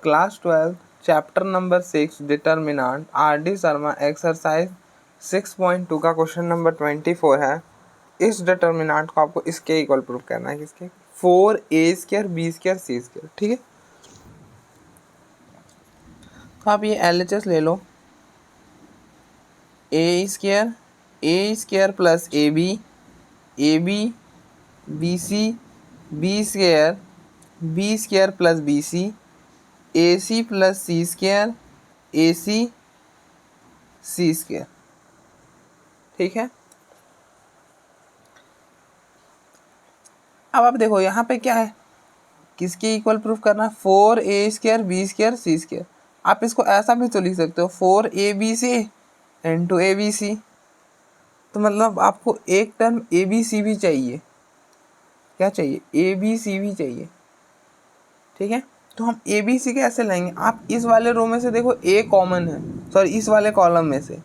Class 12 chapter number 6 determinant R D Sharma exercise 6.2 का question number 24 है। इस डिटर्मिनेंट को आपको इसके इक्वल प्रूफ करना है, किसके, 4a² b² c²। ठीक है, तो आप ये LHS ले लो, a² plus ab bc b² plus bc ac plus c² ac c²। ठीक है, अब आप देखो यहाँ पे क्या है, किसके इक्वल प्रूफ करना, 4a² b² c²। आप इसको ऐसा भी तो लिख सकते हो 4abc इंटू abc, तो मतलब आपको एक टर्म abc भी चाहिए, क्या चाहिए, abc भी चाहिए। ठीक है, तो हम abc कैसे लेंगे, आप इस वाले रो में से देखो a कॉमन है, सॉरी इस वाले कॉलम में से,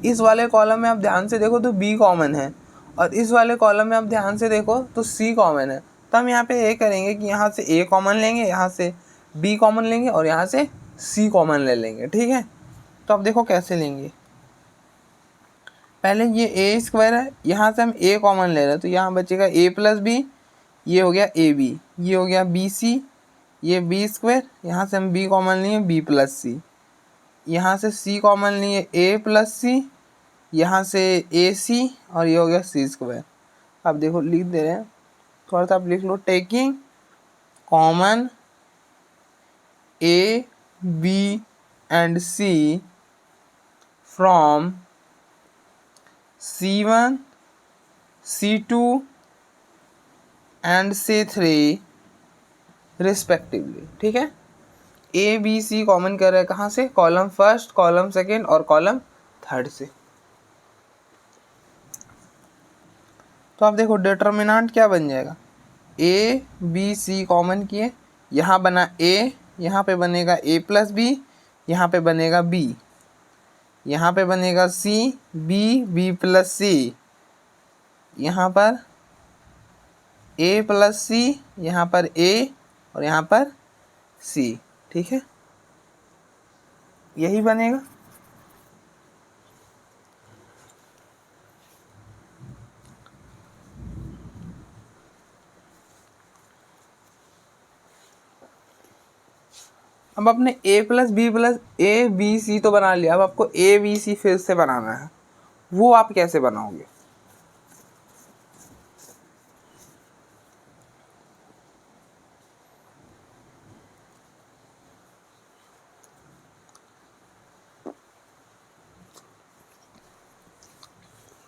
इस वाले कॉलम में आप ध्यान से देखो तो b कॉमन है, और इस वाले कॉलम में आप ध्यान से देखो तो c कॉमन है। तो हम यहाँ पे ये करेंगे कि यहाँ से a कॉमन लेंगे, यहाँ से b कॉमन लेंगे और यहाँ से c कॉमन ले लेंगे। ठीक है, तो अब देखो कैसे लेंगे, पहले ये a² है, यहाँ से हम a कॉमन ले रहे हैं तो यहाँ बचेगा a प्लस बी, ये हो गया ab, ये हो गया bc, ये b², यहाँ से हम b कॉमन लिए b प्लस सी, यहाँ से c कॉमन लिए a प्लस सी, यहाँ से ac और ये हो गया c²। अब देखो लिख दे रहे हैं, थोड़ा सा आप लिख लो, taking common a b and c from c1 c2 and c3 respectively. ठीक है, ए बी सी कॉमन कर रहे हैं कहाँ से, कॉलम फर्स्ट, कॉलम सेकेंड और कॉलम थर्ड से। तो आप देखो डिटर्मिनेंट क्या बन जाएगा, ए बी सी कॉमन किए, यहाँ बना ए, यहाँ पे बनेगा a प्लस बी, यहाँ पे बनेगा b, यहाँ पे बनेगा c b प्लस सी, यहाँ पर a प्लस सी, यहाँ पर a और यहाँ पर c। ठीक है, यही बनेगा। अब आपने a plus B plus A B C तो बना लिया, अब आपको ए बी सी फिर से बनाना है, वो आप कैसे बनाओगे,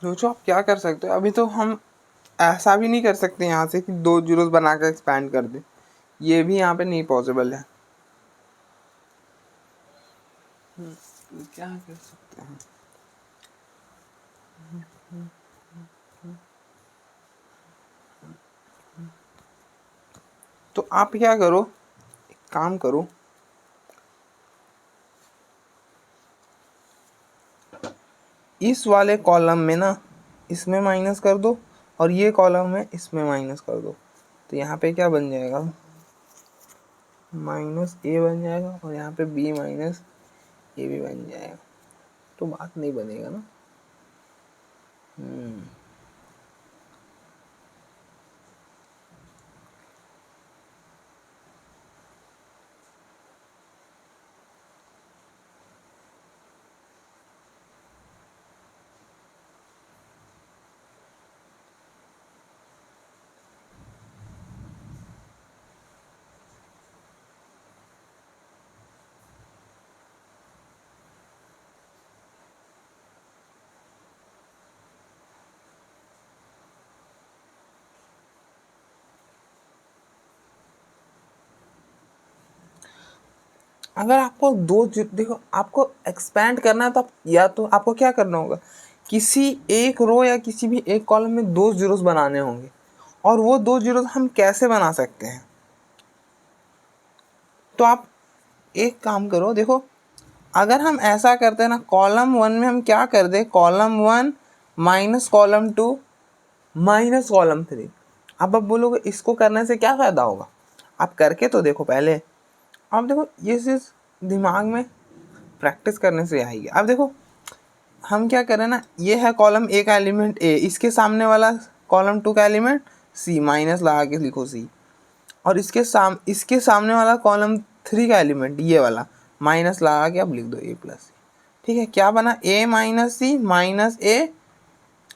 सोचो आप क्या कर सकते हो। अभी तो हम ऐसा भी नहीं कर सकते यहाँ से कि 2 जीरोस बना कर एक्सपैंड कर दे, ये भी यहाँ पे नहीं पॉसिबल है। क्या कर सकते हैं, तो आप क्या करो, एक काम करो, इस वाले कॉलम में ना इसमें माइनस कर दो और ये कॉलम में इसमें माइनस कर दो, तो यहाँ पे क्या बन जाएगा, माइनस ए बन जाएगा और यहाँ पे बी माइनस ए भी बन जाएगा, तो बात नहीं बनेगा ना। अगर आपको देखो आपको एक्सपैंड करना है तो आप या तो आपको क्या करना होगा, किसी एक रो या किसी भी एक कॉलम में 2 जीरोस बनाने होंगे, और वो 2 जीरोस हम कैसे बना सकते हैं, तो आप एक काम करो, देखो अगर हम ऐसा करते हैं ना, कॉलम 1 में हम क्या कर दे, column 1 minus column 2 minus column 3। अब आप बोलोगे इसको करने से क्या फ़ायदा होगा, आप करके तो देखो पहले, अब देखो ये चीज़ दिमाग में प्रैक्टिस करने से आएगी। अब देखो हम क्या करें ना, ये है कॉलम ए का एलिमेंट ए, इसके सामने वाला कॉलम 2 का एलिमेंट सी, माइनस लगा के लिखो सी, और इसके सामने वाला कॉलम 3 का एलिमेंट ये वाला माइनस लगा के अब लिख दो ए प्लस सी। ठीक है, क्या बना, ए minus c minus a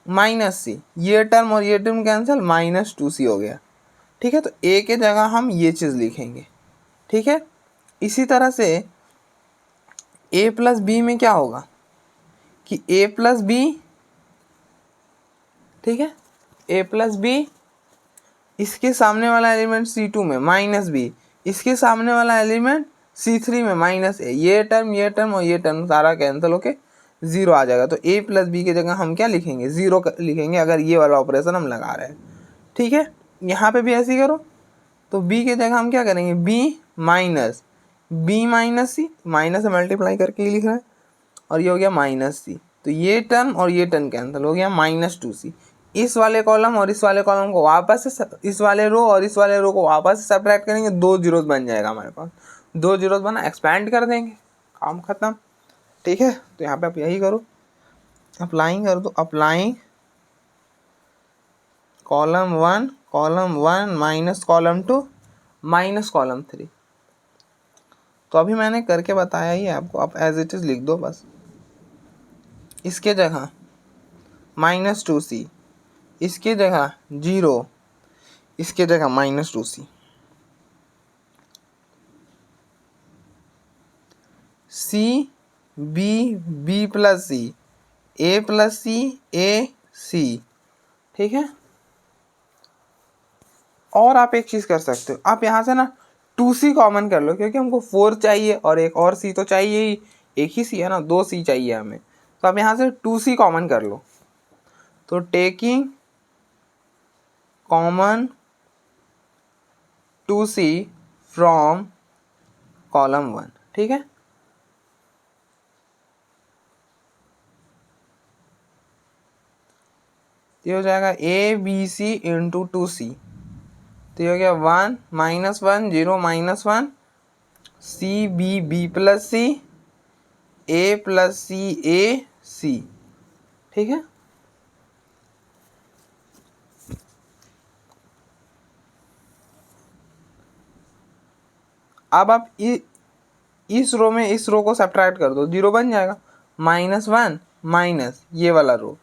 minus c, ये टर्म और ये टर्म कैंसिल, माइनस 2c हो गया। ठीक है, तो ए के जगह हम ये चीज़ लिखेंगे। ठीक है, इसी तरह से ए प्लस बी में क्या होगा कि ए प्लस बी, ठीक है, ए प्लस बी, इसके सामने वाला एलिमेंट C2 में माइनस बी, इसके सामने वाला एलिमेंट C3 में माइनस ए, ये टर्म और ये टर्म सारा कैंसिल होके ज़ीरो आ जाएगा। तो ए प्लस बी की जगह हम क्या लिखेंगे, ज़ीरो लिखेंगे अगर ये वाला ऑपरेशन हम लगा रहे हैं। ठीक है, यहाँ पे भी ऐसे ही करो, तो बी की जगह हम क्या करेंगे, बी माइनस सी, माइनस से मल्टीप्लाई करके ही लिख रहे हैं, और ये हो गया माइनस सी, तो ये टर्म और ये टर्म कैंसिल हो गया, -2c। इस वाले कॉलम और इस वाले कॉलम को वापस से, इस वाले रो और इस वाले रो को वापस से सब्ट्रैक्ट करेंगे, 2 जीरोस बन जाएगा हमारे पास, 2 जीरोस बना, एक्सपैंड कर देंगे, काम खत्म। ठीक है, तो यहाँ पे आप यही करो, अप्लाइंग कर दो, applying column 1 minus column 2 minus column 3। तो अभी मैंने करके बताया ही है आपको, आप एज इट इज़ लिख दो बस। इसके जगह -2c, इसके जगह 0, इसके जगह -2c, सी बी प्लस सी, ए प्लस सी, ए सी। ठीक है, और आप एक चीज़ कर सकते हो, आप यहाँ से ना 2c कॉमन कर लो, क्योंकि हमको 4 चाहिए और एक और c तो चाहिए ही, एक ही c है ना, 2 c चाहिए हमें, तो आप यहाँ से 2c कॉमन कर लो। तो taking common 2c from column 1। ठीक है, ये हो जाएगा ए बी सी इंटू 2c, तो ये हो गया 1 -1 0 -1 सी बी प्लस सी, ए प्लस सी ए सी। ठीक है, अब आप इस रो में इस रो को सब्ट्रैक्ट कर दो, 0 बन जाएगा, -1 माइनस ये वाला रो,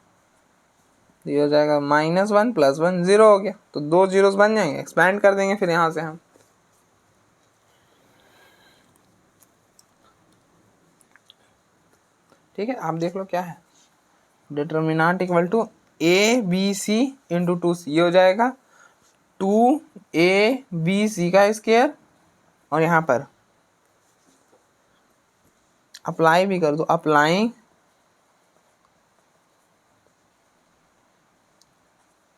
ये हो जाएगा -1 + 1 0 हो गया, तो 2 जीरोस बन जाएंगे, एक्सपैंड कर देंगे फिर यहाँ से हम। ठीक है, आप देख लो क्या है, determinant equal to A B C into 2c, ये हो जाएगा 2ab का स्क्वायर, और यहाँ पर अप्लाई भी कर दो, applying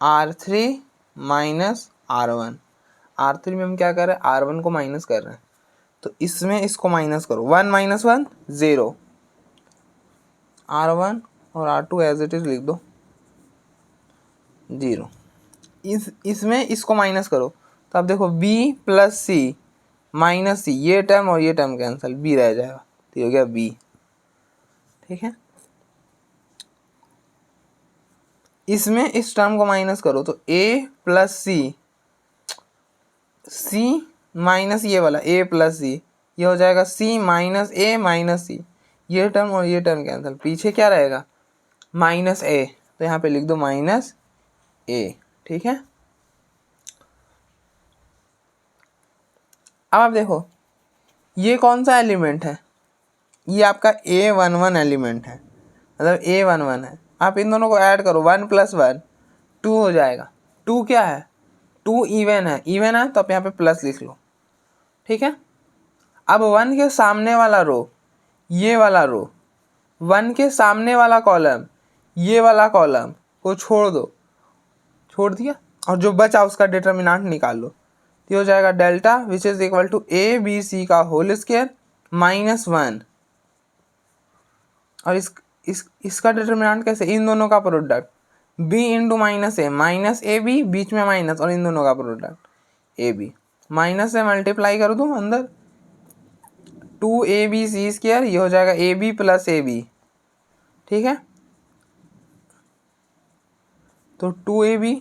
R3 minus R1। R3 में हम क्या कर रहे हैं, R1 को माइनस कर रहे हैं, तो इसमें इसको माइनस करो, 1 - 1 0, R1 और R2 एज इट इज लिख दो 0। इसमें इसको माइनस करो, तो अब देखो b प्लस सी माइनस सी, ये टर्म और ये टर्म कैंसिल, b रह जाएगा, तो ये हो गया b। ठीक है, इसमें इस टर्म को माइनस करो, तो a प्लस सी माइनस ये वाला a प्लस सी, ये हो जाएगा c minus a minus c, ये टर्म और ये टर्म कैंसिल, पीछे क्या रहेगा, -a, तो यहाँ पे लिख दो -a। ठीक है, अब आप देखो ये कौन सा एलिमेंट है, ये आपका A11 एलिमेंट है, मतलब A11 है। आप इन दोनों को ऐड करो, 1 + 1 2 हो जाएगा, 2 क्या है, 2 इवन है, तो आप यहाँ पे प्लस लिख लो। ठीक है, अब 1 के सामने वाला रो, ये वाला रो, 1 के सामने वाला कॉलम, ये वाला कॉलम को छोड़ दो, छोड़ दिया, और जो बचा उसका डिटर्मिनेंट निकाल लो, तो हो जाएगा delta which is equal to A B C का होल स्क्वायर -1, और इसका डिटर्मिनेंट कैसे, इन दोनों का प्रोडक्ट b इंटू -a बीच में माइनस, और इन दोनों का प्रोडक्ट ab, माइनस से मल्टीप्लाई कर दूँ अंदर, 2ab(c²), ये हो जाएगा ab प्लस ab, ठीक है। तो 2ab,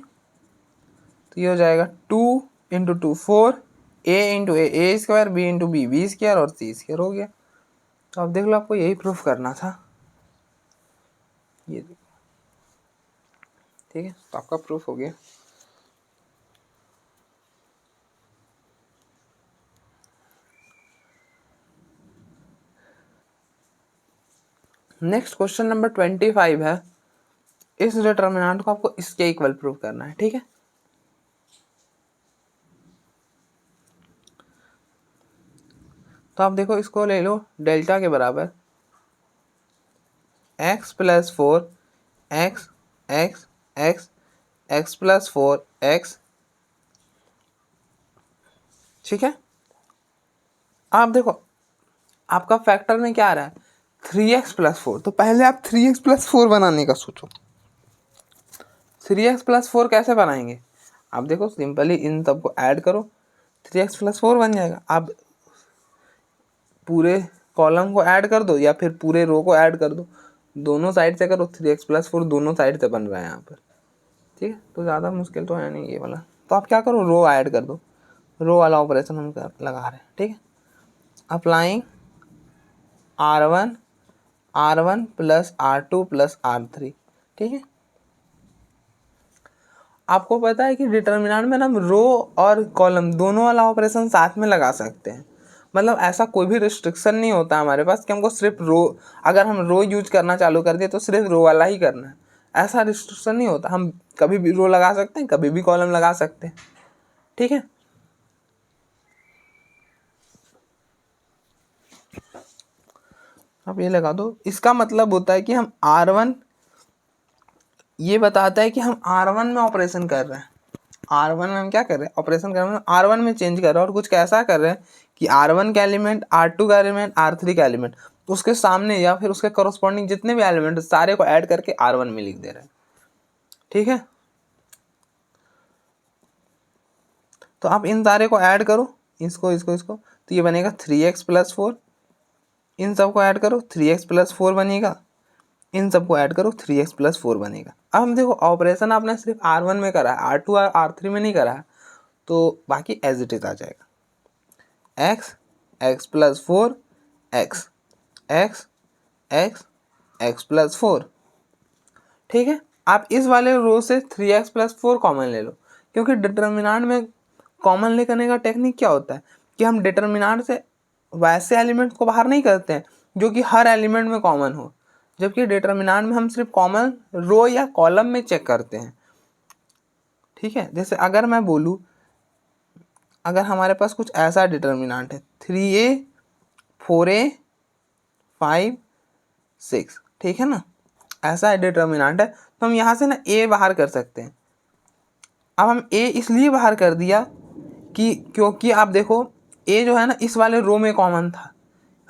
तो ये हो जाएगा 2 into 2 4, a into A square, b into B square और c² हो गया। तो अब देख लो, आपको यही प्रूफ करना था, ये देखो, ठीक है। तो आपका प्रूफ हो गया। नेक्स्ट क्वेश्चन नंबर 25 है, इस डिटर्मिनेंट को आपको इसके इक्वल प्रूव करना है, ठीक है। तो आप देखो, इसको ले लो डेल्टा के बराबर x plus 4 x x x x plus 4 x, ठीक है। आप देखो, आपका फैक्टर में क्या आ रहा है, 3x प्लस 4। तो पहले आप 3x प्लस 4 बनाने का सोचो। 3x प्लस 4 कैसे बनाएंगे, आप देखो सिंपली इन सबको ऐड करो, 3x प्लस 4 बन जाएगा। आप पूरे कॉलम को ऐड कर दो या फिर पूरे रो को ऐड कर दो, दोनों साइड से करो, 3x प्लस 4 दोनों साइड से बन रहा है यहाँ पर, ठीक है। तो ज़्यादा मुश्किल तो है नहीं ये वाला। तो आप क्या करो, रो ऐड कर दो, रो वाला ऑपरेशन हम लगा रहे हैं, ठीक है। Applying R1 plus R2 plus R3, ठीक है। आपको पता है कि डिटर्मिनेंट में हम रो और कॉलम दोनों वाला ऑपरेशन साथ में लगा सकते हैं। मतलब ऐसा कोई भी रिस्ट्रिक्शन नहीं होता हमारे पास कि हमको सिर्फ रो, अगर हम रो यूज करना चालू कर दिए तो सिर्फ रो वाला ही करना है, ऐसा रिस्ट्रिक्शन नहीं होता। हम कभी भी रो लगा सकते हैं, कभी भी कॉलम लगा सकते हैं, ठीक है। आप ये लगा दो, इसका मतलब होता है कि हम R1, ये बताता है कि हम R1 में ऑपरेशन कर रहे हैं। R1 में हम क्या कर रहे हैं, ऑपरेशन कर रहे हैं, R1 में चेंज कर रहे हैं, और कुछ कैसा कर रहे हैं कि R1 का एलिमेंट, R2 का एलिमेंट, R3 का एलिमेंट, उसके सामने या फिर उसके करस्पॉन्डिंग जितने भी एलिमेंट सारे को ऐड करके R1 में लिख दे रहे हैं, ठीक है। तो आप इन सारे को ऐड करो, इसको इसको इसको, तो ये बनेगा 3x प्लस 4, इन सबको ऐड करो 3x प्लस 4 बनेगा, इन सबको ऐड करो 3x प्लस 4 बनेगा। अब हम देखो, ऑपरेशन आपने सिर्फ R1 में करा है, R2 और R3 में नहीं करा है, तो बाकी एज इट इज आ जाएगा, x plus 4 x x x x plus 4, ठीक है। आप इस वाले रो से 3x प्लस 4 कॉमन ले लो, क्योंकि डिटर्मिनेंट में कॉमन लेने का टेक्निक क्या होता है कि हम डिटर्मिनेंट से वैसे एलिमेंट को बाहर नहीं करते हैं जो कि हर एलिमेंट में कॉमन हो, जबकि डिटर्मिनेंट में हम सिर्फ कॉमन रो या कॉलम में चेक करते हैं, ठीक है। जैसे अगर मैं बोलूँ, अगर हमारे पास कुछ ऐसा डिटर्मिनेंट है 3a 4a 5 6, ठीक है ना, ऐसा डिटर्मिनेंट है, तो हम यहाँ से ना a बाहर कर सकते हैं। अब हम a इसलिए बाहर कर दिया कि क्योंकि आप देखो, a जो है ना इस वाले रो में कॉमन था,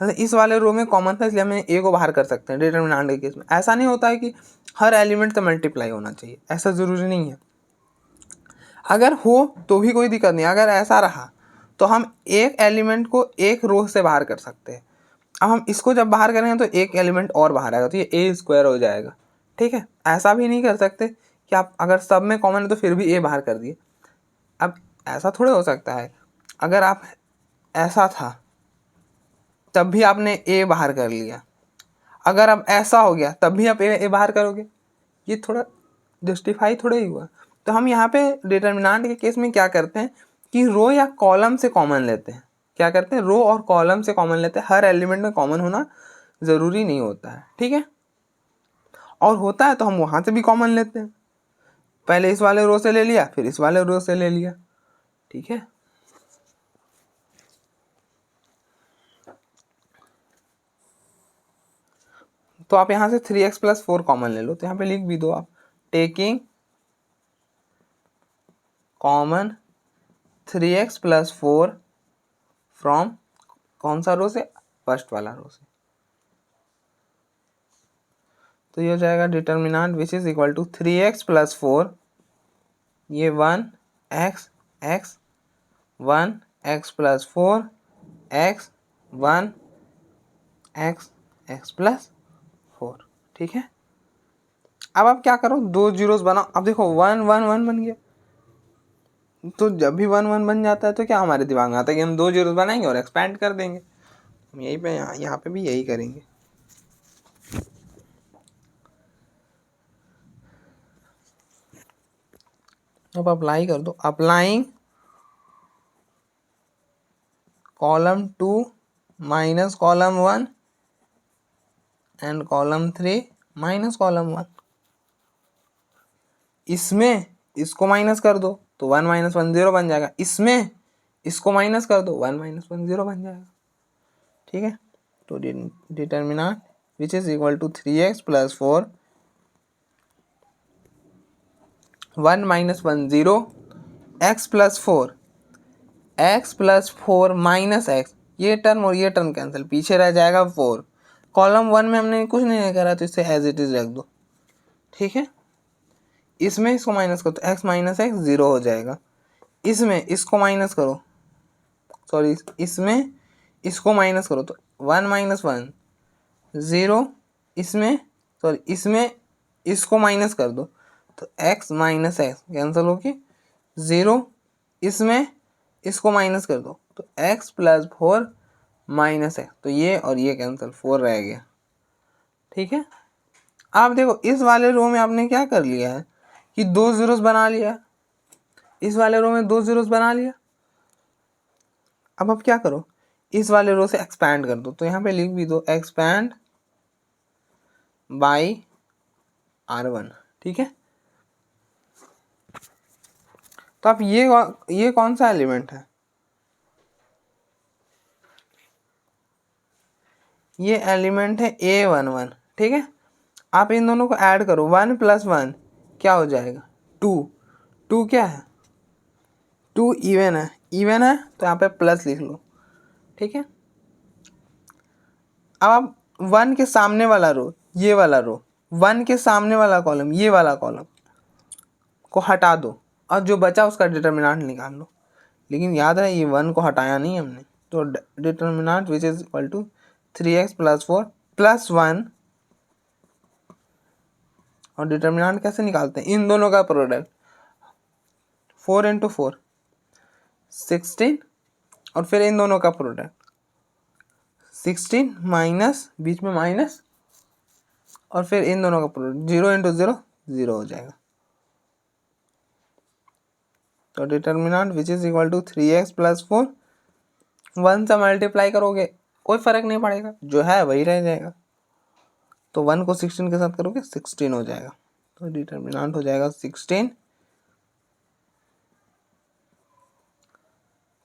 इस वाले रो में कॉमन था, इसलिए हम a को बाहर कर सकते हैं डिटर्मिनेंट के केस में। ऐसा नहीं होता है कि हर एलिमेंट से मल्टीप्लाई होना चाहिए, ऐसा ज़रूरी नहीं है। अगर हो तो भी कोई दिक्कत नहीं, अगर ऐसा रहा तो हम एक एलिमेंट को एक रो से बाहर कर सकते हैं। अब हम इसको जब बाहर करेंगे तो एक एलिमेंट और बाहर आएगा, तो ये ए स्क्वायर हो जाएगा, ठीक है। ऐसा भी नहीं कर सकते कि आप अगर सब में कॉमन है तो फिर भी ए बाहर कर दिए। अब ऐसा थोड़ा हो सकता है, अगर आप ऐसा था तब भी आपने ए बाहर कर लिया, अगर अब ऐसा हो गया तब भी आप ए बाहर करोगे, ये थोड़ा जस्टिफाई थोड़ा ही हुआ। तो हम यहाँ पे डिटर्मिनेंट के केस में क्या करते हैं कि रो या कॉलम से कॉमन लेते हैं। क्या करते हैं, रो और कॉलम से कॉमन लेते हैं, हर एलिमेंट में कॉमन होना ज़रूरी नहीं होता है, ठीक है। और होता है तो हम वहाँ से भी कॉमन लेते हैं, पहले इस वाले रो से ले लिया फिर इस वाले रो से ले लिया, ठीक है। तो आप यहाँ से 3x प्लस 4 कॉमन ले लो, तो यहाँ पे लिख भी दो आप, taking common 3x plus 4 from कौन सा रो से, फर्स्ट वाला रो से। तो ये हो जाएगा determinant which is equal to 3x plus 4, ये 1x x 1x plus 4 x 1 x x plus 4, ठीक है। अब आप क्या करो, दो जीरोस बनाओ। अब देखो 1 1 1 बन गया, तो जब भी 1 1 बन जाता है तो क्या हमारे दिमाग में आता है कि हम दो जीरोस बनाएंगे और एक्सपैंड कर देंगे। हम यही पे यहाँ पे भी यही करेंगे। अब अप्लाई कर दो, applying column 2 minus column 1 and column 3 minus column 1। इसमें इसको माइनस कर दो तो 1 माइनस 1 0 बन जाएगा, इसमें इसको माइनस कर दो 1 माइनस 1 0 बन जाएगा, ठीक है। तो determinant which is equal to 3x plus 4 1 minus 1 0 x plus 4 x plus 4 minus x, ये टर्म और ये टर्म कैंसिल, पीछे रह जाएगा 4। कॉलम 1 में हमने कुछ नहीं करा तो इसे एज इट इज रख दो, ठीक है। इसमें इसको माइनस करो तो x माइनस एक्स 0 हो जाएगा, इसमें इसको माइनस करो, सॉरी इसमें इसको माइनस करो तो 1 माइनस 1 0, इसमें सॉरी इसमें इसको माइनस कर दो तो x माइनस एक्स कैंसिल होके 0, इसमें इसको माइनस कर दो तो x प्लस 4 माइनस एक्स, तो ये और ये कैंसिल 4 रह गया, ठीक है। आप देखो इस वाले रो में आपने क्या कर लिया है कि दो जीरोस बना लिया, इस वाले रो में दो जीरोस बना लिया। अब आप क्या करो, इस वाले रो से एक्सपैंड कर दो, तो यहाँ पे लिख भी दो एक्सपैंड बाई R1, ठीक है। तो आप ये कौन सा एलिमेंट है, ये एलिमेंट है A11, ठीक है। आप इन दोनों को ऐड करो, 1 प्लस 1 क्या हो जाएगा 2, 2 क्या है 2 इवन है, इवन है तो यहाँ पे प्लस लिख लो, ठीक है। अब आप 1 के सामने वाला रो, ये वाला रो, 1 के सामने वाला कॉलम, ये वाला कॉलम को हटा दो और जो बचा उसका डिटर्मिनेंट निकाल लो। लेकिन याद रहे ये 1 को हटाया नहीं हमने, तो determinant which is equal to 3x plus 4 plus 1, और डिटर्मिनेंट कैसे निकालते हैं, इन दोनों का प्रोडक्ट 4 इंटू 4 16, और फिर इन दोनों का प्रोडक्ट 16 माइनस बीच में माइनस, और फिर इन दोनों का प्रोडक्ट 0 इंटू 0 0 हो जाएगा। तो determinant which is equal to 3x plus 4, 1 से मल्टीप्लाई करोगे कोई फर्क नहीं पड़ेगा, जो है वही रह जाएगा। तो 1 को 16 के साथ करोगे 16 हो जाएगा, तो डिटर्मिनेंट हो जाएगा 16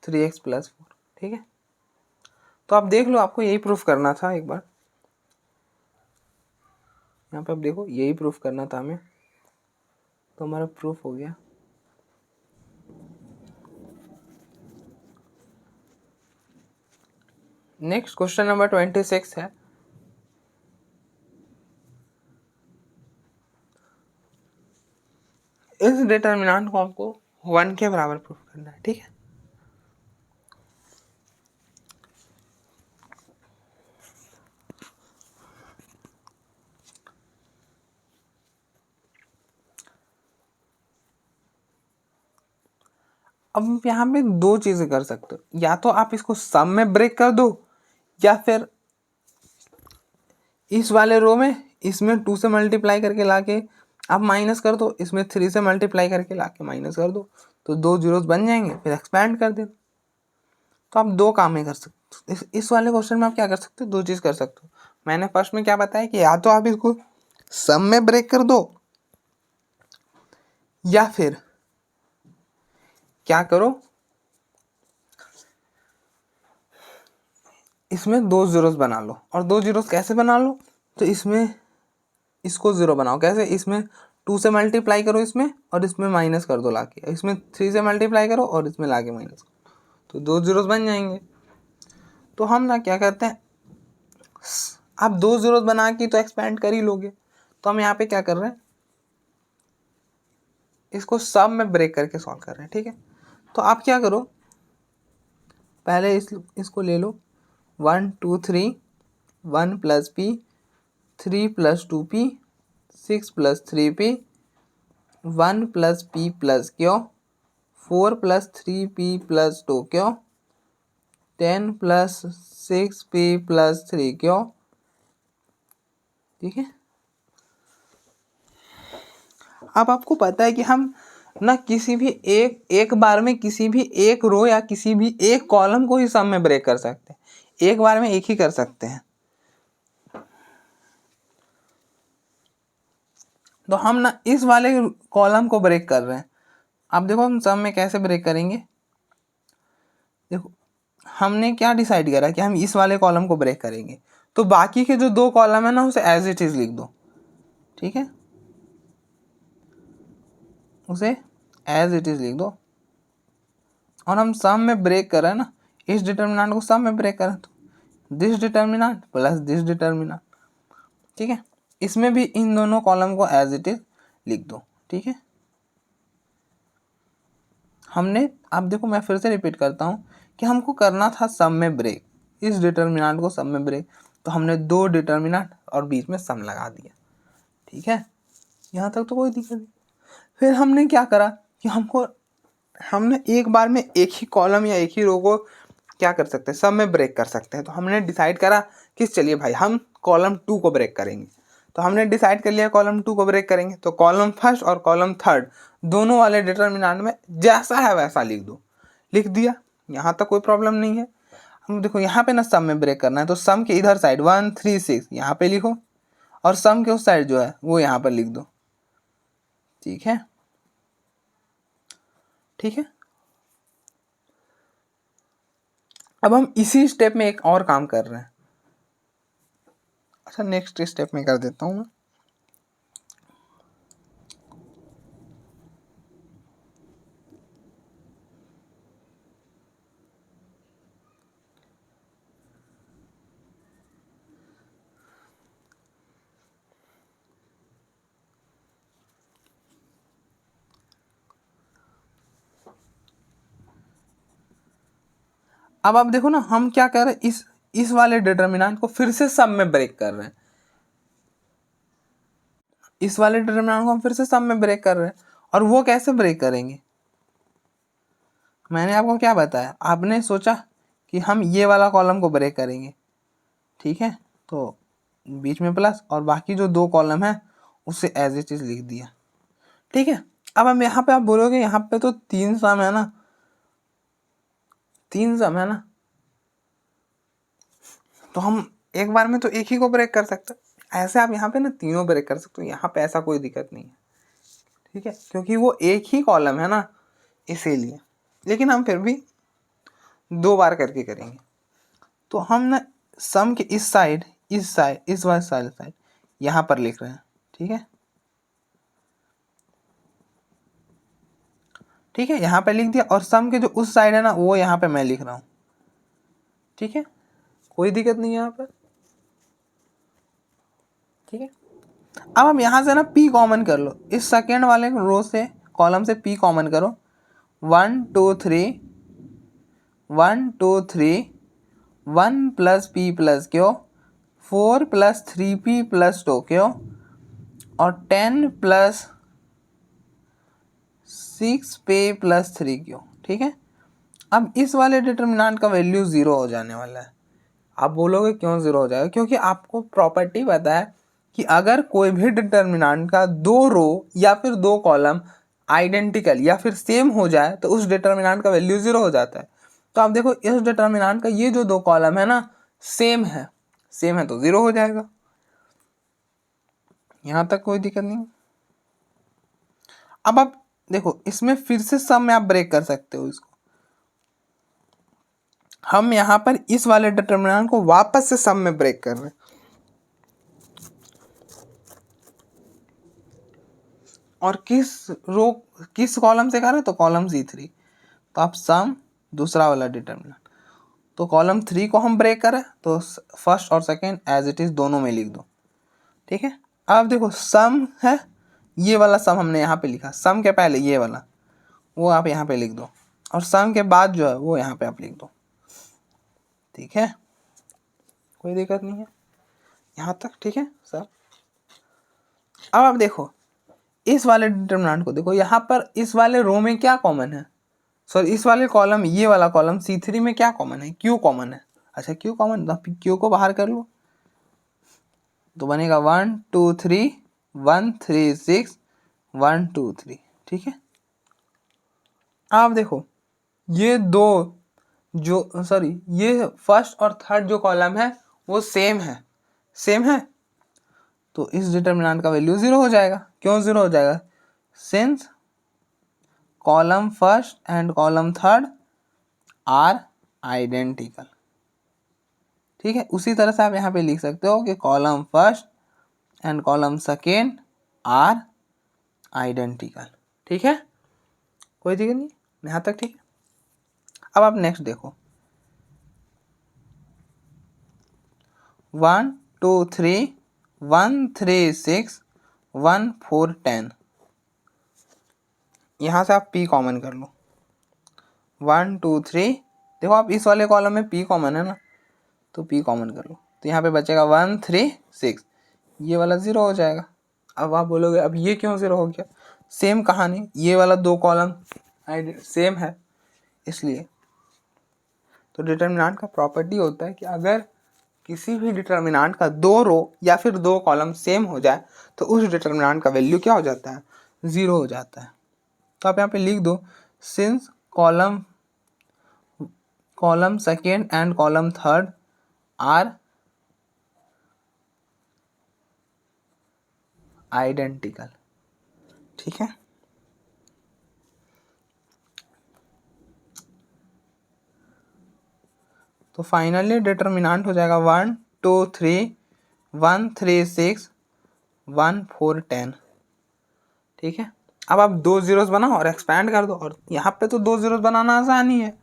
3x प्लस 4, ठीक है। तो आप देख लो, आपको यही प्रूफ करना था, एक बार यहाँ पे आप देखो यही प्रूफ करना था हमें, तो हमारा प्रूफ हो गया। नेक्स्ट क्वेश्चन नंबर 26 है, इस डिटर्मिनेंट को आपको 1 के बराबर प्रूफ करना है, ठीक है। अब यहाँ पे दो चीजें कर सकते हो, या तो आप इसको सम में ब्रेक कर दो, या फिर इस वाले रो में इसमें 2 से मल्टीप्लाई करके लाके आप माइनस कर दो, इसमें 3 से मल्टीप्लाई करके लाके माइनस कर दो, तो दो जीरोस बन जाएंगे, फिर एक्सपैंड कर दो। तो आप दो काम ही कर सकते हो, इस वाले क्वेश्चन में आप क्या कर सकते हो, दो चीज़ कर सकते हो। मैंने फर्स्ट में क्या बताया कि या तो आप इसको सम में ब्रेक कर दो, या फिर क्या करो, इसमें दो जीरोस बना लो। और दो जीरोस कैसे बना लो, तो इसमें इसको जीरो बनाओ, कैसे, इसमें 2 से मल्टीप्लाई करो इसमें, और इसमें माइनस कर दो लाके, इसमें 3 से मल्टीप्लाई करो और इसमें लाके माइनस करो, तो दो जीरोस बन जाएंगे। तो हम ना क्या करते हैं, आप दो जीरोस बना के तो एक्सपेंड कर ही लोगे, तो हम यहाँ पे क्या कर रहे हैं, इसको सब में ब्रेक करके सॉल्व कर रहे हैं, ठीक है। तो आप क्या करो, पहले इसको ले लो 1 2 3 1 plus P, 3 plus 2p, 6 plus 3p, 1 plus P plus Q, 4 plus 3p plus 2q, 10 plus 6p plus 3q। ठीक है, अब आपको पता है कि हम ना किसी भी एक बार में किसी भी एक रो या किसी भी एक कॉलम को ही सम में ब्रेक कर सकते हैं, एक बार में एक ही कर सकते हैं। तो हम ना इस वाले कॉलम को ब्रेक कर रहे हैं। अब देखो हम सम में कैसे ब्रेक करेंगे। देखो हमने क्या डिसाइड करा कि हम इस वाले कॉलम को ब्रेक करेंगे, तो बाकी के जो दो कॉलम है ना उसे एज इट इज लिख दो। ठीक है, उसे एज इट इज लिख दो। और हम सम में ब्रेक कर रहे हैं ना, इस डिटर्मिनेंट को सम में ब्रेक करें तो this determinant plus this determinant. ठीक है, इसमें भी इन दोनों कॉलम को एज इट इज लिख दो। ठीक है, हमने, अब देखो मैं फिर से रिपीट करता हूँ कि हमको करना था सम में ब्रेक, इस डिटर्मिनेंट को सम में ब्रेक, तो हमने दो डिटर्मिनेंट और बीच में सम लगा दिया। ठीक है, यहाँ तक तो कोई दिक्कत नहीं। फिर हमने क्या करा कि हमने एक बार में एक ही कॉलम या एक ही रो को क्या कर सकते हैं, सब में ब्रेक कर सकते हैं। तो हमने डिसाइड करा कि चलिए भाई हम कॉलम 2 को ब्रेक करेंगे। तो हमने डिसाइड कर लिया कॉलम 2 को ब्रेक करेंगे, तो कॉलम फर्स्ट और कॉलम थर्ड दोनों वाले डिटर्मिनेंट में जैसा है वैसा लिख दो। लिख दिया, यहाँ तक कोई प्रॉब्लम नहीं है। हम देखो यहाँ पे ना सम में ब्रेक करना है, तो सम के इधर साइड 1 3 6 यहाँ पे लिखो, और सम के उस साइड जो है वो यहाँ पर लिख दो। ठीक है, ठीक है। अब हम इसी स्टेप में एक और काम कर रहे हैं। अच्छा, नेक्स्ट स्टेप में कर देता हूँ मैं। अब आप देखो ना हम क्या कर रहे हैं, इस वाले डिटर्मिनेंट को फिर से सम में ब्रेक कर रहे हैं। इस वाले डिटर्मिनेंट को हम फिर से सम में ब्रेक कर रहे हैं। और वो कैसे ब्रेक करेंगे, मैंने आपको क्या बताया, आपने सोचा कि हम ये वाला कॉलम को ब्रेक करेंगे। ठीक है, तो बीच में प्लस और बाकी जो दो कॉलम है उसे एज इट इज लिख दिया। ठीक है, अब हम यहाँ पे आप बोलोगे यहाँ पे तो 3 सम है ना, 3 सम है ना, तो हम एक बार में तो एक ही को ब्रेक कर सकते हैं। ऐसे आप यहाँ पे ना तीनों ब्रेक कर सकते हो, यहाँ पे ऐसा कोई दिक्कत नहीं है। ठीक है, क्योंकि वो एक ही कॉलम है ना, इसीलिए। लेकिन हम फिर भी 2 बार करके करेंगे। तो हम ना सम के इस साइड इस वाले साइड यहाँ पर लिख रहे हैं। ठीक है, ठीक है, यहाँ पे लिख दिया, और सम के जो उस साइड है ना वो यहाँ पे मैं लिख रहा हूँ। ठीक है, कोई दिक्कत नहीं है यहाँ पर। ठीक है, अब हम यहाँ से ना p कॉमन कर लो, इस सेकेंड वाले रो से कॉलम से p कॉमन करो। 1 2 3 1 2 3 1 plus P plus Q, 4 plus 3p plus 2q, और 10 प्लस 6p प्लस 3q। ठीक है, अब इस वाले डिटर्मिनेंट का वैल्यू 0 हो जाने वाला है। आप बोलोगे क्यों 0 हो जाएगा, क्योंकि आपको प्रॉपर्टी पता है कि अगर कोई भी डिटर्मिनेंट का 2 रो या फिर 2 कॉलम आइडेंटिकल या फिर सेम हो जाए तो उस डिटर्मिनेंट का वैल्यू 0 हो जाता है। तो आप देखो इस डिटर्मिनेंट का ये जो 2 कॉलम है ना सेम है तो 0 हो जाएगा। यहाँ तक कोई दिक्कत नहीं। अब आप देखो इसमें फिर से सम में आप ब्रेक कर सकते हो इसको। हम यहाँ पर इस वाले डिटर्मिनेंट को वापस से सम में ब्रेक कर रहे हैं, और किस कॉलम से कर रहे हैं, तो कॉलम C3। तो आप सम दूसरा वाला डिटर्मिनेंट, तो कॉलम 3 को हम ब्रेक करें तो फर्स्ट और सेकेंड एज इट इज दोनों में लिख दो। ठीक है, अब देखो सम है, ये वाला सम हमने यहाँ पे लिखा, सम के पहले ये वाला वो आप यहाँ पे लिख दो, और सम के बाद जो है वो यहाँ पे आप लिख दो। ठीक है, कोई दिक्कत नहीं है। यहाँ तक ठीक है सर। अब आप देखो इस वाले डिटर्मिनेंट को देखो, यहाँ पर इस वाले रो में क्या कॉमन है, सॉरी इस वाले कॉलम, ये वाला कॉलम C3 में क्या कॉमन है, Q कॉमन है। अच्छा Q कॉमन, तो Q को बाहर कर लो तो बनेगा 1 2 3 1 3 6 1 2 3, ठीक है। आप देखो ये दो जो सॉरी ये फर्स्ट और थर्ड जो कॉलम है वो सेम है, तो इस डिटर्मिनेंट का वैल्यू 0 हो जाएगा। क्यों 0 हो जाएगा, since column first and column third are identical, ठीक है। उसी तरह से आप यहाँ पे लिख सकते हो कि column first and column second are identical, ठीक है, कोई दिक्कत नहीं यहाँ तक, ठीक है। अब आप नेक्स्ट देखो 1 2 3 1 3 6 1 4 10, यहाँ से आप P कॉमन कर लो 1 2 3, देखो आप इस वाले कॉलम में P कॉमन है ना, तो P कॉमन कर लो तो यहाँ पे बचेगा 1 3 6, ये वाला 0 हो जाएगा। अब आप बोलोगे अब ये क्यों 0 हो गया, सेम कहानी, ये वाला दो कॉलम सेम है इसलिए। तो डिटर्मिनेंट का प्रॉपर्टी होता है कि अगर किसी भी डिटर्मिनेंट का दो रो या फिर दो कॉलम सेम हो जाए तो उस डिटर्मिनेंट का वैल्यू क्या हो जाता है, 0 हो जाता है। तो आप यहाँ पे लिख दो since column second and column third are identical, ठीक है। तो फाइनली डिटर्मिनेंट हो जाएगा 1 2 3 1 3 6 1 4 10, ठीक है। अब आप दो जीरोस बनाओ और एक्सपैंड कर दो, और यहाँ पे तो दो जीरोस बनाना आसान ही है।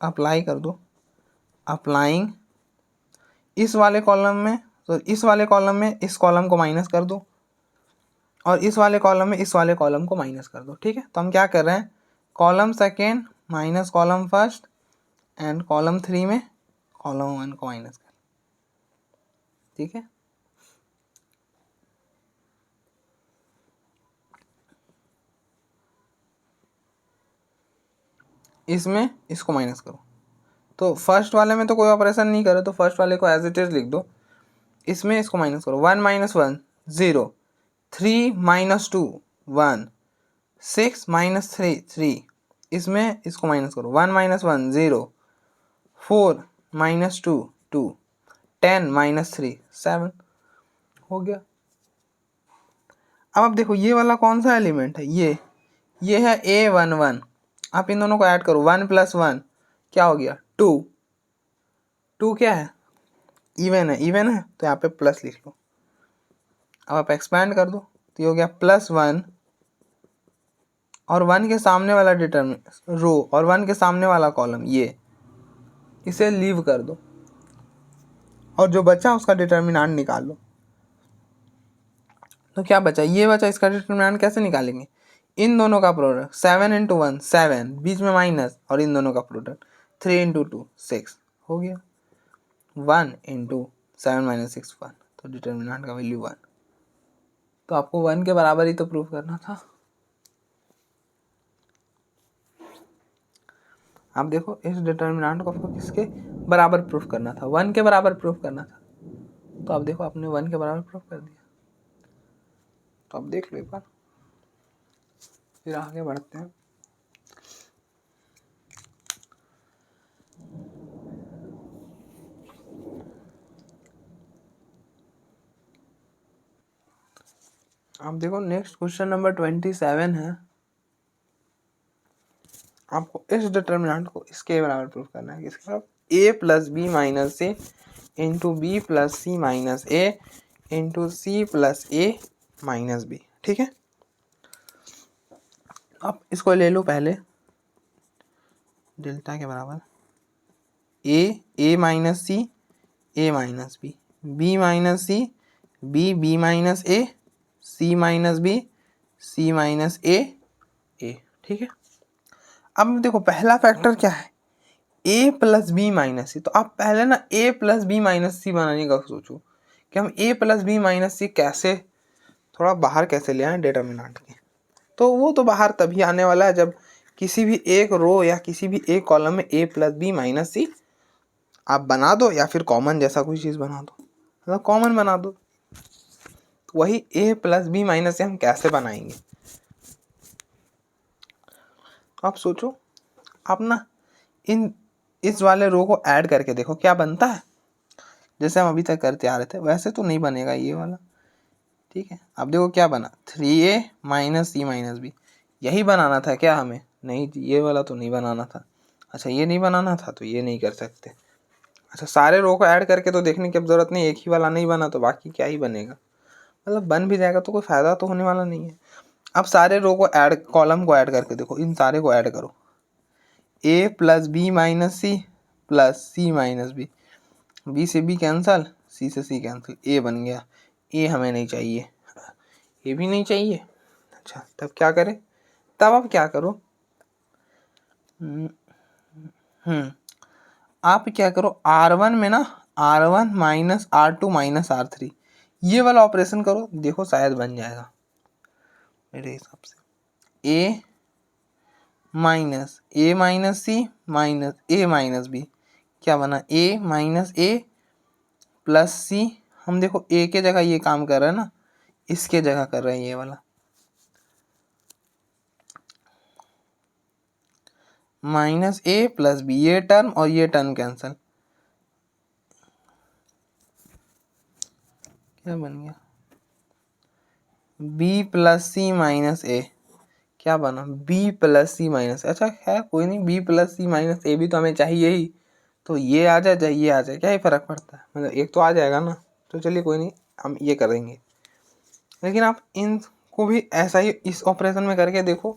अप्लाई कर दो, अप्लाइंग इस वाले कॉलम में, तो इस वाले कॉलम में इस कॉलम को माइनस कर दो और इस वाले कॉलम में इस वाले कॉलम को माइनस कर दो, ठीक है। तो हम क्या कर रहे हैं, column second minus column first and column 3 में कॉलम 1 को माइनस कर, ठीक है। इसमें इसको माइनस करो, तो फर्स्ट वाले में तो कोई ऑपरेशन नहीं करो तो फर्स्ट वाले को एज इट इज लिख दो, इसमें इसको माइनस करो 1 माइनस 1 0 3 माइनस 2 1 6 माइनस 3 3, इसमें इसको माइनस करो 1 माइनस 1 0 4 माइनस 2 2 10 माइनस 3 7, हो गया। अब आप देखो ये वाला कौन सा एलिमेंट है, ये है A11, आप इन दोनों को ऐड करो 1 प्लस 1 क्या हो गया 2, 2 क्या है इवन है तो यहाँ पे प्लस लिख लो। अब आप एक्सपैंड कर दो तो ये हो गया प्लस 1 और 1 के सामने वाला डिटर्मिनेंट रो और 1 के सामने वाला कॉलम, ये इसे लीव कर दो और जो बचा उसका डिटर्मिनेंट निकाल लो। तो क्या बचा, ये बचा, इसका डिटर्मिनेंट कैसे निकालेंगे, इन दोनों का प्रोडक्ट 7 इंटू 1 7, बीच में माइनस और इन दोनों का प्रोडक्ट 3 इंटू 2 6, हो गया 1 इंटू 7 माइनस 6 1, तो डिटर्मिनेंट का वैल्यू 1। तो आपको 1 के बराबर ही तो प्रूव करना था। आप देखो इस डिटर्मिनेंट को आपको किसके बराबर प्रूफ करना था, 1 के बराबर प्रूफ करना था, तो आप देखो आपने 1 के बराबर प्रूफ कर दिया। तो अब देख लो एक बार, फिर आगे बढ़ते हैं। आप देखो नेक्स्ट क्वेश्चन नंबर 27 है, आपको इस डिटर्मिनेंट को इसके बराबर प्रूफ करना है, किसके बराबर, a plus B minus A into B plus C minus A into C plus A minus B, ठीक है। आप इसको ले लो पहले डेल्टा के बराबर a minus C A minus B, b minus c b minus A, c minus b c minus a, ठीक है। अब देखो पहला फैक्टर क्या है, a plus B minus c. तो आप पहले ना a plus B minus c बनाने का सोचो कि हम a plus B minus c कैसे थोड़ा बाहर कैसे ले आए डिटर्मिनेंट के। तो वो तो बाहर तभी आने वाला है जब किसी भी एक रो या किसी भी एक कॉलम में a प्लस बी माइनस सी आप बना दो, या फिर कॉमन जैसा कोई चीज़ बना दो, मतलब कॉमन बना दो। तो वही a प्लस बी माइनस से हम कैसे बनाएंगे, आप सोचो। आप ना इस वाले रो को ऐड करके देखो क्या बनता है, जैसे हम अभी तक करते आ रहे थे वैसे तो नहीं बनेगा ये वाला। ठीक है, अब देखो क्या बना, 3a minus c minus B. यही बनाना था क्या हमें? नहीं, ये वाला तो नहीं बनाना था। अच्छा, ये नहीं बनाना था तो ये नहीं कर सकते। अच्छा, सारे रो को ऐड करके तो देखने की अब जरूरत नहीं, एक ही वाला नहीं बना तो बाकी क्या ही बनेगा, मतलब बन भी जाएगा तो कोई फायदा तो होने वाला नहीं है। अब सारे रो को ऐड, कॉलम को ऐड करके देखो, इन सारे को ऐड करो, a plus B minus C plus C minus B, B से बी कैंसल, सी से सी कैंसिल, ए बन गया। ए हमें नहीं चाहिए, ए भी नहीं चाहिए। अच्छा, तब क्या करें? तब आप क्या करो, आप क्या करो, R1 में ना R1 minus R2 minus R3 ये वाला ऑपरेशन करो, देखो शायद बन जाएगा मेरे हिसाब से। ए minus c minus a minus B, क्या बना, ए माइनस ए प्लस सी। हम देखो ए के जगह ये काम कर रहे हैं ना, इसके जगह कर रहे हैं ये वाला, माइनस ए प्लस बी, ये टर्म और ये टर्म कैंसल, क्या बन गया, बी प्लस सी माइनस ए, क्या बना, बी प्लस सी माइनस। अच्छा है, कोई नहीं, बी प्लस सी माइनस ए भी तो हमें चाहिए ही, तो ये आ जाए चाहे ये आ जाए, क्या ही फर्क पड़ता है, मतलब एक तो आ जाएगा ना। तो चलिए कोई नहीं, हम ये करेंगे। लेकिन आप इनको भी ऐसा ही इस ऑपरेशन में करके देखो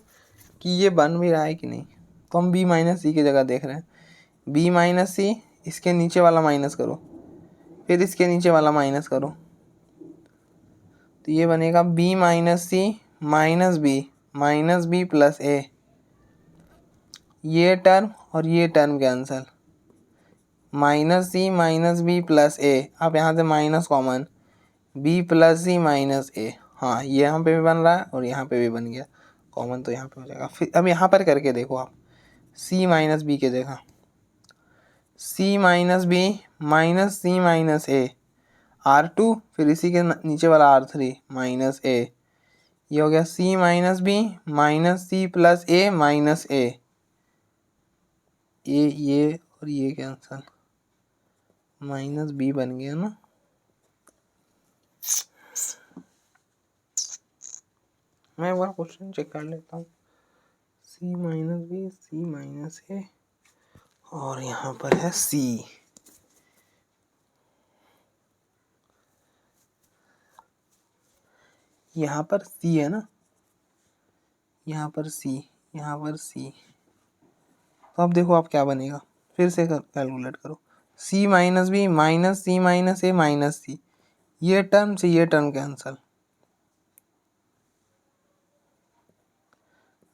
कि ये बन भी रहा है कि नहीं। तो हम बी माइनस सी की जगह देख रहे हैं, बी माइनस सी, इसके नीचे वाला माइनस करो, फिर इसके नीचे वाला माइनस करो, तो ये बनेगा B minus c minus B plus ए, ये टर्म और ये term cancel, minus c minus B plus ए, आप यहाँ से माइनस कॉमन, बी प्लस सी माइनस ए। हाँ, ये यहाँ पे भी बन रहा है और यहाँ पे भी बन गया, कॉमन तो यहाँ पे हो जाएगा। फिर अब यहाँ पर करके देखो आप, सी माइनस बी की जगह सी minus b minus c minus ए, R2, फिर इसी के नीचे वाला R3 माइनस ए, ये हो गया c minus b minus C plus A minus a, ये और ये कैंसल, माइनस बी बन गया ना। मैं एक बार क्वेश्चन चेक कर लेता हूँ, सी माइनस बी सी माइनस ए और यहाँ पर है सी, यहाँ पर सी है ना, यहाँ पर सी, यहाँ पर सी। तो अब देखो आप क्या बनेगा, फिर से कैलकुलेट करो, c minus b minus c minus a minus c, ये टर्म से ये term cancel,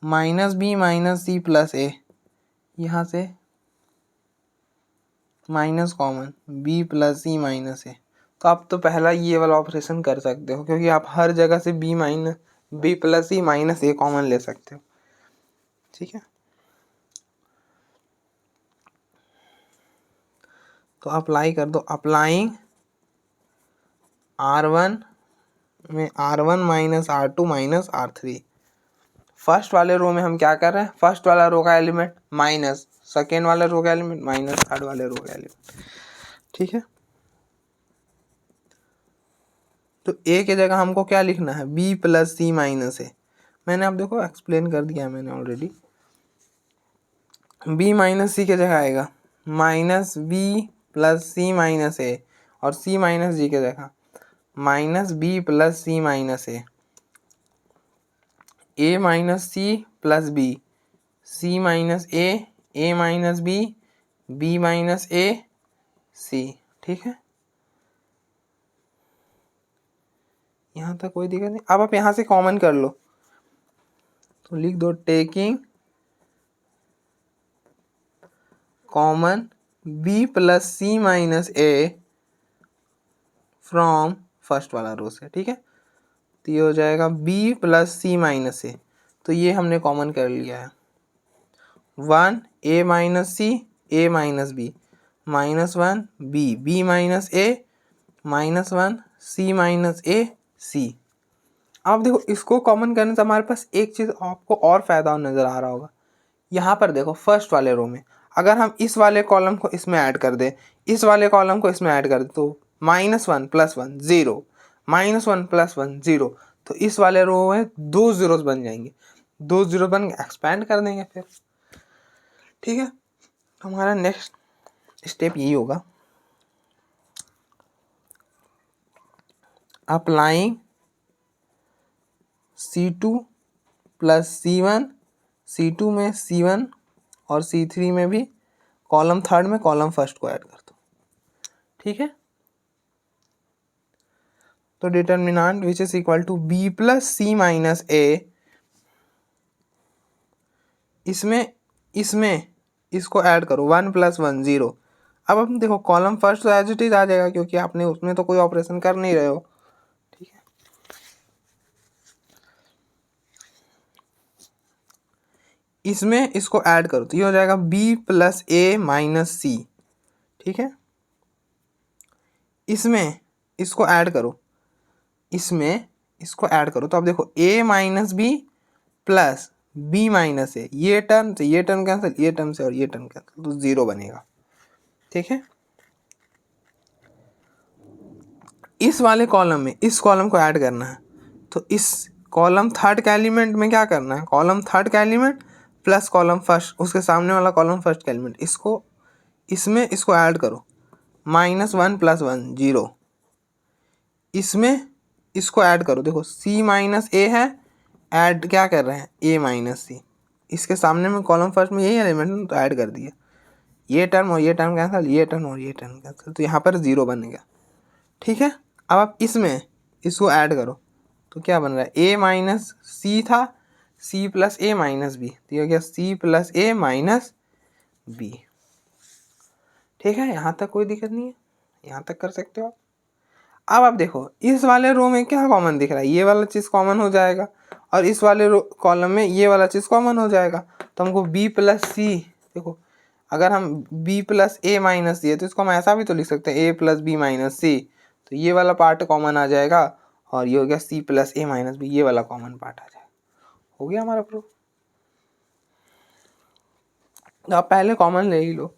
minus b minus C plus a, यहाँ से माइनस कॉमन, बी प्लस सी माइनस ए। तो आप तो पहला ये वाला ऑपरेशन कर सकते हो, क्योंकि आप हर जगह से बी प्लस सी माइनस ए कॉमन ले सकते हो। ठीक है, तो अप्लाई कर दो, अप्लाइंग R1 में R1 minus R2 minus R3। First वाले रो में हम क्या कर रहे हैं, फर्स्ट वाला रो का एलिमेंट माइनस सेकेंड वाले रो का एलिमेंट माइनस थर्ड वाले रो का एलिमेंट। ठीक है, तो ए की जगह हमको क्या लिखना है, बी प्लस सी माइनस ए। मैंने आप देखो एक्सप्लेन कर दिया मैंने ऑलरेडी। बी माइनस सी की जगह आएगा माइनस बी प्लस सी माइनस ए, और सी माइनस जी की जगह minus B plus C minus a minus C plus B, c minus a minus b minus ए, सी। ठीक है, यहाँ तक कोई दिक्कत नहीं। अब आप यहाँ से कॉमन कर लो, तो लिख दो taking common B plus C minus A from first वाला रो से, ठीक है। तो ये हो जाएगा बी प्लस सी माइनस ए, तो ये हमने कॉमन कर लिया है। 1 A minus C A minus B -1 B minus A -1 C minus A C. अब देखो इसको कॉमन करने से हमारे पास एक चीज़ आपको और फायदा नज़र आ रहा होगा। यहाँ पर देखो फर्स्ट वाले रो में अगर हम इस वाले कॉलम को इसमें ऐड कर दें, इस वाले कॉलम को इसमें ऐड कर दें, तो -1 + 1 0 -1 + 1 0, तो इस वाले रो में 2 जीरोस बन जाएंगे, 2 जीरो बन के एक्सपैंड कर देंगे फिर, ठीक है। हमारा नेक्स्ट स्टेप यही होगा, अप्लाइंग C2 + C1, C2 में C1 और C3 में भी कॉलम थर्ड में कॉलम फर्स्ट को ऐड कर दो, ठीक है। तो determinant which is equal to B + C - A, इसमें इसको ऐड करो 1 + 1 0। अब हम देखो कॉलम फर्स्ट तो एज इट इज आ जाएगा क्योंकि आपने उसमें तो कोई ऑपरेशन कर नहीं रहे हो, ठीक है। इसमें इसको ऐड करो तो ये हो जाएगा B + A - C, ठीक है। इसमें इसको ऐड करो, इसमें इसको ऐड करो तो अब देखो A - B + B - A, ये टर्म से ये टर्म कैंसिल, ये टर्म से और ये टर्म कैंसिल, तो 0 बनेगा, ठीक है। इस वाले कॉलम में इस कॉलम को ऐड करना है, तो इस कॉलम थर्ड का एलिमेंट में क्या करना है, कॉलम थर्ड का एलिमेंट प्लस कॉलम फर्स्ट, उसके सामने वाला कॉलम फर्स्ट का एलिमेंट, इसको इसमें इसको ऐड करो -1 + 1 0। इसमें इसको ऐड करो, देखो C - A है, ऐड क्या कर रहे हैं A - C, इसके सामने में कॉलम फर्स्ट में यही एलिमेंट तो ऐड कर दिया, ये टर्म और ये टर्म कैंसिल, ये टर्म और ये टर्म कैंसिल, तो यहाँ पर 0 बन गया, ठीक है। अब आप इसमें इसको ऐड करो तो क्या बन रहा है A - C था, C + A - B, तो ये हो गया C + A - B, ठीक है। यहाँ तक कोई दिक्कत नहीं है, यहाँ तक कर सकते हो आप। अब आप देखो इस वाले रो में क्या कॉमन दिख रहा है, ये वाला चीज़ कॉमन हो जाएगा और इस वाले रो कॉलम में ये वाला चीज़ कॉमन हो जाएगा, तो हमको B + C, देखो अगर हम B + A - C है तो इसको हम ऐसा भी तो लिख सकते हैं A + B - C, तो ये वाला पार्ट कॉमन आ जाएगा और ये हो गया C + A - B, ये वाला कॉमन पार्ट आ जाएगा, हो गया हमारा प्रूफ। तो आप पहले कॉमन ले ही लो,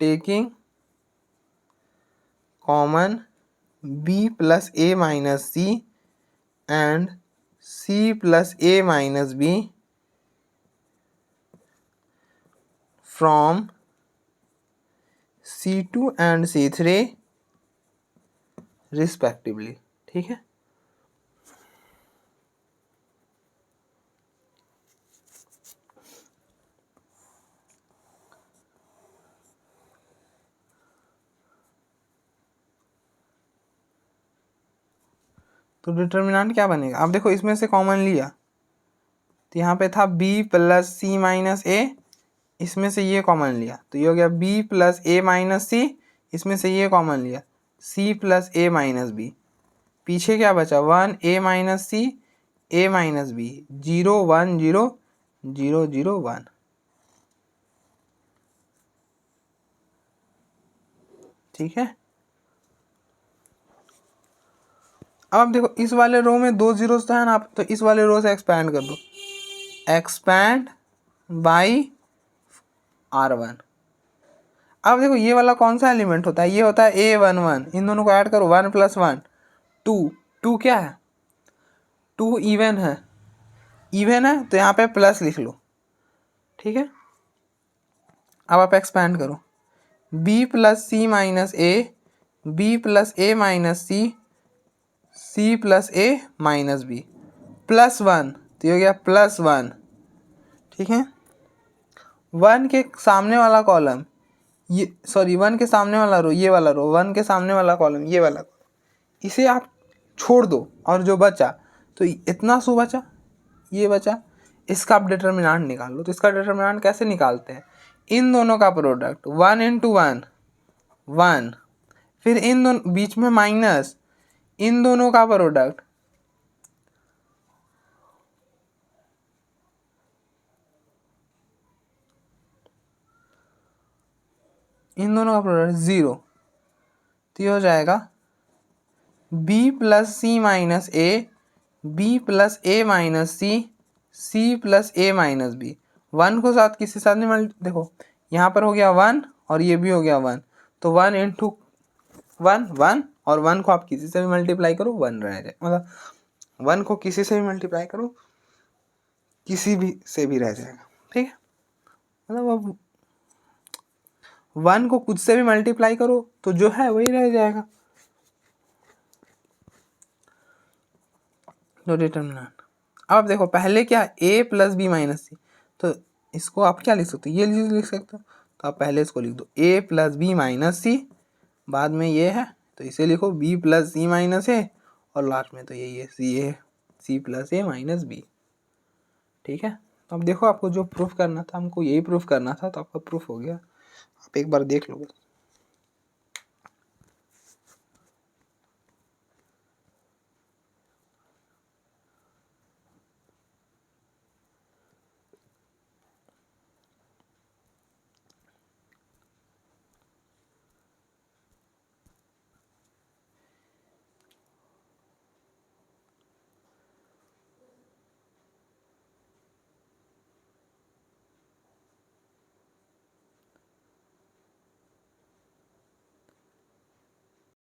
taking common B + A - C and C + A - B from C2 and C3 respectively, ठीक है। तो डिटर्मिनेंट क्या बनेगा, अब देखो इसमें से कॉमन लिया तो यहाँ पे था B + C - A, इसमें से ये कॉमन लिया तो ये हो गया B + A - C, इसमें से ये कॉमन लिया C + A - B, पीछे क्या बचा 1 A - C A - B 0 1 0 0 0 1, ठीक है। अब देखो इस वाले रो में 2 जीरोस तो है ना, तो इस वाले रो से एक्सपैंड कर दो, एक्सपैंड बाई R1। अब देखो ये वाला कौन सा एलिमेंट होता है, ये होता है A11, इन दोनों को ऐड करो 1 + 1 2, 2 क्या है 2 इवन है, इवन है तो यहाँ पे प्लस लिख लो, ठीक है। अब आप एक्सपैंड करो B + C - A B + A - C C + A - B +1, तो ये हो गया +1, ठीक है। 1 के सामने वाला कॉलम ये, सॉरी 1 के सामने वाला रो ये वाला रो, 1 के सामने वाला कॉलम ये वाला, इसे आप छोड़ दो और जो बचा तो इतना सो बचा, ये बचा, इसका आप डिटर्मिनेंट निकाल लो। तो इसका डिटर्मिनेंट कैसे निकालते हैं, इन दोनों का प्रोडक्ट 1 इंटू 1 1, फिर इन दोनों बीच में माइनस, इन दोनों का प्रोडक्ट इन दोनों का प्रोडक्ट 0, तो ये हो जाएगा b प्लस सी माइनस ए, बी प्लस ए माइनस सी, सी प्लस ए माइनस बी। 1 को साथ किसी साथ में देखो यहाँ पर हो गया 1 और ये भी हो गया 1, तो 1 इंटू 1 1, और 1 को आप किसी से भी मल्टीप्लाई करो 1 रह जाए, मतलब 1 को किसी से भी मल्टीप्लाई करो किसी भी से भी रह जाएगा, ठीक है। मतलब अब 1 को कुछ से भी मल्टीप्लाई करो तो जो है वही रह जाएगा। तो डिटर्मिनेंट अब देखो पहले क्या a plus B minus c, तो इसको आप क्या लिख सकते हो, ये लिख सकते हो। तो आप पहले इसको लिख दो a प्लस बी माइनस सी, बाद में ये है तो इसे लिखो b प्लस सी माइनस ए, और लास्ट में तो यही है सी है, सी प्लस ए माइनस बी, ठीक है। तो अब देखो आपको जो प्रूफ करना था, हमको यही प्रूफ करना था, तो आपका प्रूफ हो गया। आप एक बार देख लो।